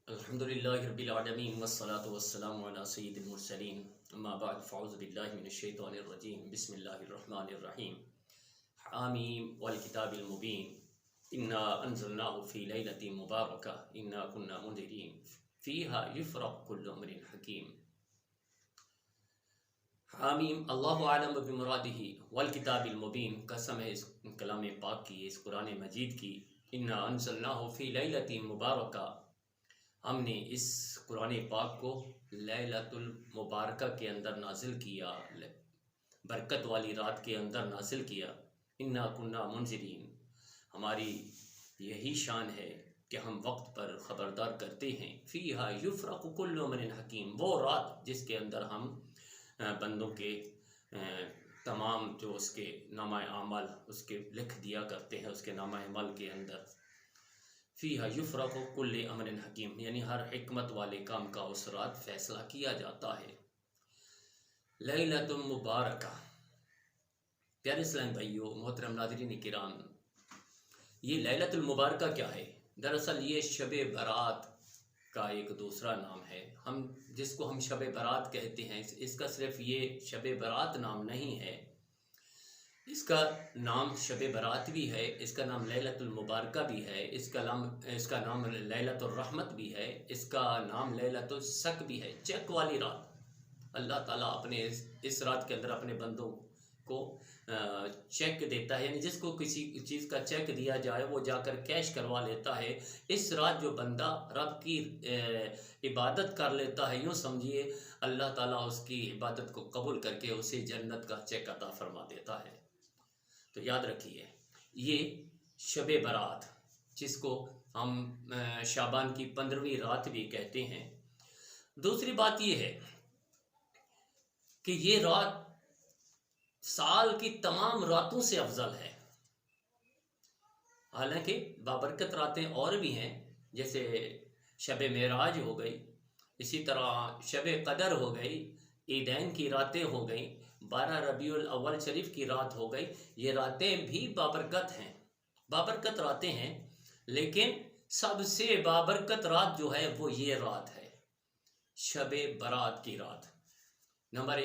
الحمدللہ رب العالمین والصلاة والسلام علی سید المرسلین اما بعد فاعوذ باللہ من الشیطان الرجیم بسم اللہ الرحمن الرحیم حامیم والکتاب المبین انا انزلناہ فی لیلۃ مبارکہ انا کنا منذرین فیہا یفرق کل امر حکیم۔ حامیم اللہ عالم بمرادہ والکتاب المبین، قسم ہے اس کلام پاک کی، اس قرآن مجید کی۔ انا انزلناہ فی لیلۃ مبارکہ، ہم نے اس قرآن پاک کو لیلۃ المبارکہ کے اندر نازل کیا، برکت والی رات کے اندر نازل کیا۔ انا کنا منذرین، ہماری یہی شان ہے کہ ہم وقت پر خبردار کرتے ہیں۔ فیہا یفرق کل امر حکیم، وہ رات جس کے اندر ہم بندوں کے تمام جو اس کے نامہ اعمال اس کے لکھ دیا کرتے ہیں، اس کے نامہ اعمال کے اندر فیہا یفرق کل امر حکیم، یعنی ہر حکمت والے کام کا اس رات فیصلہ کیا جاتا ہے۔ لیلۃ مبارکہ، پیارے اسلام بھائیو، محترم ناظرین کرام، یہ لیلۃ المبارکہ کیا ہے؟ دراصل یہ شب برات کا ایک دوسرا نام ہے، جس کو ہم شب برات کہتے ہیں۔ اس کا صرف یہ شب برات نام نہیں ہے، اس کا نام شب برات بھی ہے، اس کا نام لیلۃ المبارکہ بھی ہے، اس کا نام لیلۃ الرحمت بھی ہے، اس کا نام لیلۃ الشک بھی ہے، چیک والی رات۔ اللہ تعالیٰ اپنے اس رات کے اندر اپنے بندوں کو چیک دیتا ہے، یعنی جس کو کسی چیز کا چیک دیا جائے وہ جا کر کیش کروا لیتا ہے۔ اس رات جو بندہ رب کی عبادت کر لیتا ہے، یوں سمجھیے اللہ تعالیٰ اس کی عبادت کو قبول کر کے اسے جنت کا چیک عطا فرما دیتا ہے۔ تو یاد رکھیے، یہ شب برات، جس کو ہم شعبان کی 15ویں رات بھی کہتے ہیں۔ دوسری بات یہ ہے کہ یہ رات سال کی تمام راتوں سے افضل ہے۔ حالانکہ بابرکت راتیں اور بھی ہیں، جیسے شب معراج ہو گئی، اسی طرح شب قدر ہو گئی، عیدین کی راتیں ہو گئیں، 12 ربیع الاول شریف کی رات ہو گئی۔ یہ راتیں بھی بابرکت ہیں، بابرکت راتیں ہیں، لیکن سب سے بابرکت رات جو ہے وہ یہ رات ہے، شب برات کی رات۔ نمبر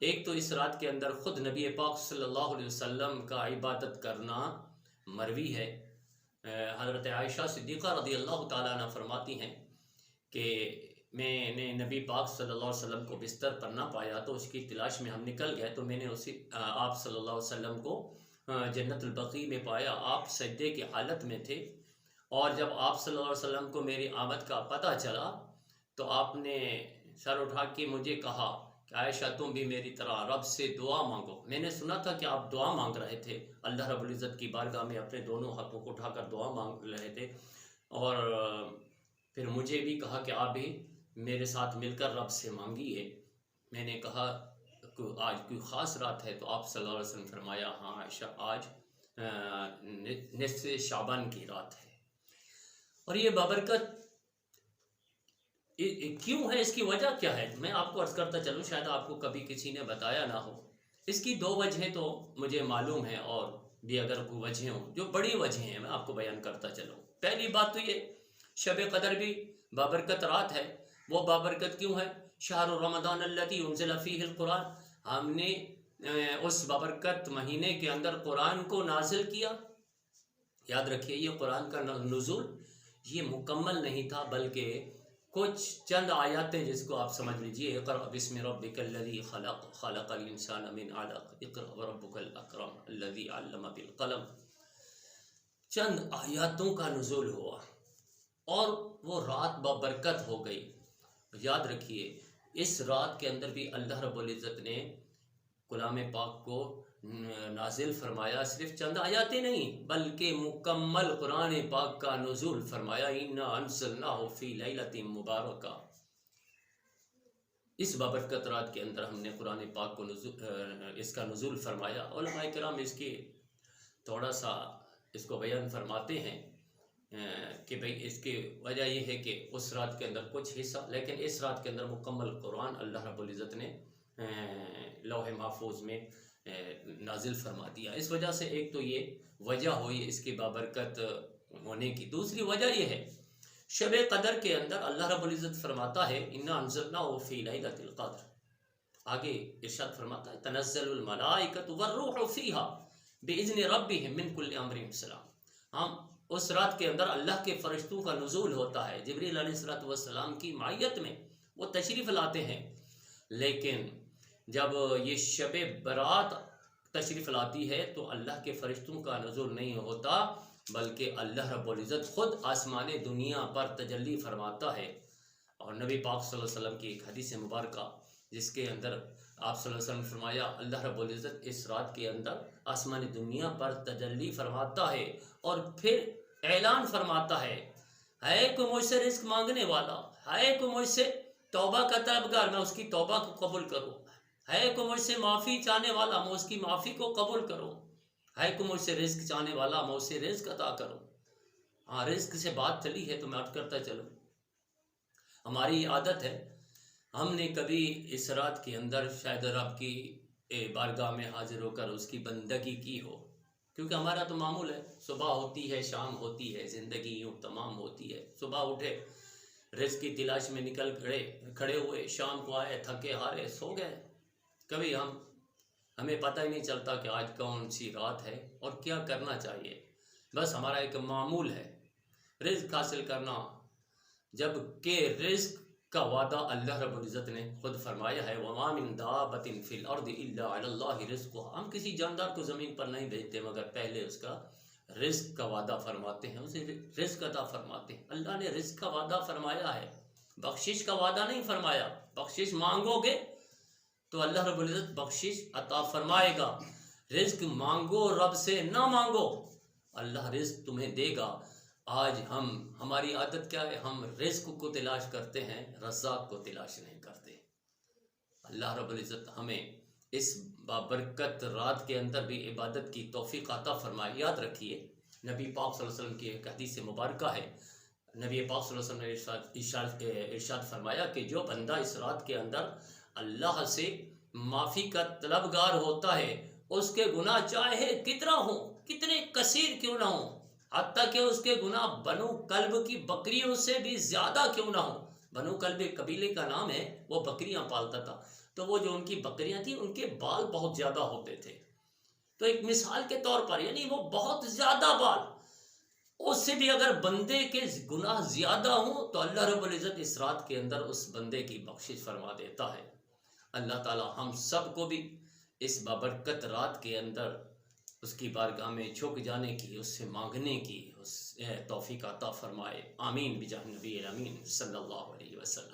ایک تو اس رات کے اندر خود نبی پاک صلی اللہ علیہ وسلم کا عبادت کرنا مروی ہے۔ حضرت عائشہ صدیقہ رضی اللہ تعالیٰ عنہ فرماتی ہیں کہ میں نے نبی پاک صلی اللہ علیہ وسلم کو بستر پر نہ پایا، تو اس کی تلاش میں ہم نکل گئے، تو میں نے آپ صلی اللہ علیہ وسلم کو جنت البقیع میں پایا۔ آپ سجدے کی حالت میں تھے، اور جب آپ صلی اللہ علیہ وسلم کو میری آمد کا پتہ چلا تو آپ نے سر اٹھا کے مجھے کہا کہ عائشہ تم بھی میری طرح رب سے دعا مانگو۔ میں نے سنا تھا کہ آپ دعا مانگ رہے تھے، اللہ رب العزت کی بارگاہ میں اپنے دونوں ہاتھوں کو اٹھا کر دعا مانگ رہے تھے، اور پھر مجھے بھی کہا کہ آپ بھی میرے ساتھ مل کر رب سے مانگیے۔ میں نے کہا آج کوئی خاص رات ہے؟ تو آپ صلی اللہ علیہ وسلم فرمایا ہاں عائشہ، آج نصف شعبان کی رات ہے۔ اور یہ بابرکت کیوں ہے؟ اس کی وجہ کیا ہے؟ میں آپ کو عرض کرتا چلوں، شاید آپ کو کبھی کسی نے بتایا نہ ہو۔ اس کی 2 وجہیں تو مجھے معلوم ہیں، اور بھی اگر کوئی وجہیں ہوں جو بڑی وجہیں ہیں میں آپ کو بیان کرتا چلوں۔ پہلی بات تو یہ، شب قدر بھی بابرکت رات ہے۔ وہ بابرکت کیوں ہے؟ شہر رمضان الذی انزل فیہ القرآن، ہم نے اس بابرکت مہینے کے اندر قرآن کو نازل کیا۔ یاد رکھیے، یہ قرآن کا نزول یہ مکمل نہیں تھا، بلکہ کچھ چند آیاتیں جس کو آپ سمجھ لیجئے، اقرأ بسم ربک الذی خلق، خلق الانسان من علق، اقرأ وربک الاکرم الذی علم بالقلم، چند آیاتوں کا نزول ہوا اور وہ رات بابرکت ہو گئی۔ یاد رکھیے، اس رات کے اندر بھی اللہ رب العزت نے کلام پاک کو نازل فرمایا، صرف چند آیاتیں نہیں بلکہ مکمل قرآن پاک کا نزول فرمایا۔ انا انزلناہ فی لیلۃ مبارکہ، اس بابرکت رات کے اندر ہم نے قرآن پاک کو اس کا نزول فرمایا۔ علماء کرام اس کی تھوڑا سا اس کو بیان فرماتے ہیں کہ بھئی اس کی وجہ یہ ہے کہ اس رات کے اندر کچھ حصہ، لیکن اس رات کے اندر مکمل قرآن اللہ رب العزت نے لوح محفوظ میں نازل فرما دیا۔ اس وجہ سے ایک تو یہ وجہ ہوئی اس کی بابرکت ہونے کی۔ دوسری وجہ یہ ہے شب قدر کے اندر اللہ رب العزت فرماتا ہے انا انزلناہ فی لیلۃ القدر، آگے ارشاد فرماتا ہے تنزل الملائکۃ والروح فیہا باذن ربہم من کل امر سلام، ہم اس رات کے اندر اللہ کے فرشتوں کا نزول ہوتا ہے، جبریل علیہ السلام کی معیت میں وہ تشریف لاتے ہیں، لیکن جب یہ شب برات تشریف لاتی ہے تو اللہ کے فرشتوں کا نزول نہیں ہوتا، بلکہ اللہ رب العزت خود آسمان دنیا پر تجلی فرماتا ہے۔ اور نبی پاک صلی اللہ علیہ وسلم کی ایک حدیث مبارکہ جس کے اندر آپ صلی اللہ علیہ وسلم نے فرمایا اللہ رب العزت اس رات کے اندر آسمان دنیا پر تجلی فرماتا ہے اور پھر اعلان فرماتا ہے کوئی مجھ سے رزق مانگنے والا، ہے کوئی مجھ سے توبہ کا طلبگار، میں اس کی توبہ کو قبول کروں، ہے کوئی مجھ سے معافی چاہنے والا، میں اس کی معافی کو قبول کروں، ہے کوئی مجھ سے رزق چاہنے والا، میں اسے رزق عطا کروں۔ ہاں، رزق سے بات چلی ہے تو میں عرض کرتا چلوں، ہماری عادت ہے ہم نے کبھی اس رات کے اندر شاید رب کی بارگاہ میں حاضر ہو کر اس کی بندگی کی ہو، کیونکہ ہمارا تو معمول ہے صبح ہوتی ہے شام ہوتی ہے، زندگی یوں تمام ہوتی ہے، صبح اٹھے رزق کی تلاش میں نکل کھڑے ہوئے، شام کو آئے تھکے ہارے سو گئے، کبھی ہمیں پتہ ہی نہیں چلتا کہ آج کون سی رات ہے اور کیا کرنا چاہیے، بس ہمارا ایک معمول ہے رزق حاصل کرنا، جب کہ رزق کا وعدہ اللہ رب العزت نے خود فرمایا ہے وَمَا مِن دَابَّةٍ فِي الْأَرْضِ إِلَّا عَلَى اللَّهِ رِزْقُهَا، ہم کسی جاندار کو زمین پر نہیں بھیجتے مگر پہلے اس کا رزق کا وعدہ فرماتے ہیں، اسے رزق عطا فرماتے ہیں۔ اللہ نے رزق کا وعدہ فرمایا ہے، بخشش کا وعدہ نہیں فرمایا، بخشش مانگو گے تو اللہ رب العزت بخشش عطا فرمائے گا، رزق مانگو رب سے نہ مانگو اللہ رزق تمہیں دے گا۔ آج ہماری عادت کیا ہے، ہم رزق کو تلاش کرتے ہیں، رزاق کو تلاش نہیں کرتے۔ اللہ رب العزت ہمیں اس بابرکت رات کے اندر بھی عبادت کی توفیق عطا فرمائے۔ یاد رکھیے نبی پاک صلی اللہ علیہ وسلم کی ایک حدیث مبارکہ ہے، نبی پاک صلی اللہ علیہ وسلم نے ارشاد فرمایا کہ جو بندہ اس رات کے اندر اللہ سے معافی کا طلبگار ہوتا ہے، اس کے گناہ چاہے کتنا ہوں، کتنے کثیر کیوں نہ ہوں، حتیٰ کہ اس کے گناہ بنو کلب کی بکریوں سے بھی زیادہ کیوں نہ ہوں، بنو کلب ایک قبیلے کا نام ہے، وہ بکریاں پالتا تھا، تو وہ جو ان کی بکریاں تھیں ان کے بال بہت زیادہ ہوتے تھے، تو ایک مثال کے طور پر یعنی وہ بہت زیادہ بال، اس سے بھی اگر بندے کے گناہ زیادہ ہوں تو اللہ رب العزت اس رات کے اندر اس بندے کی بخشش فرما دیتا ہے۔ اللہ تعالی ہم سب کو بھی اس بابرکت رات کے اندر اس کی بارگاہ میں جھک جانے کی، اس سے مانگنے کی توفیق عطا فرمائے، آمین بجاہ نبی الامین صلی اللہ علیہ وسلم۔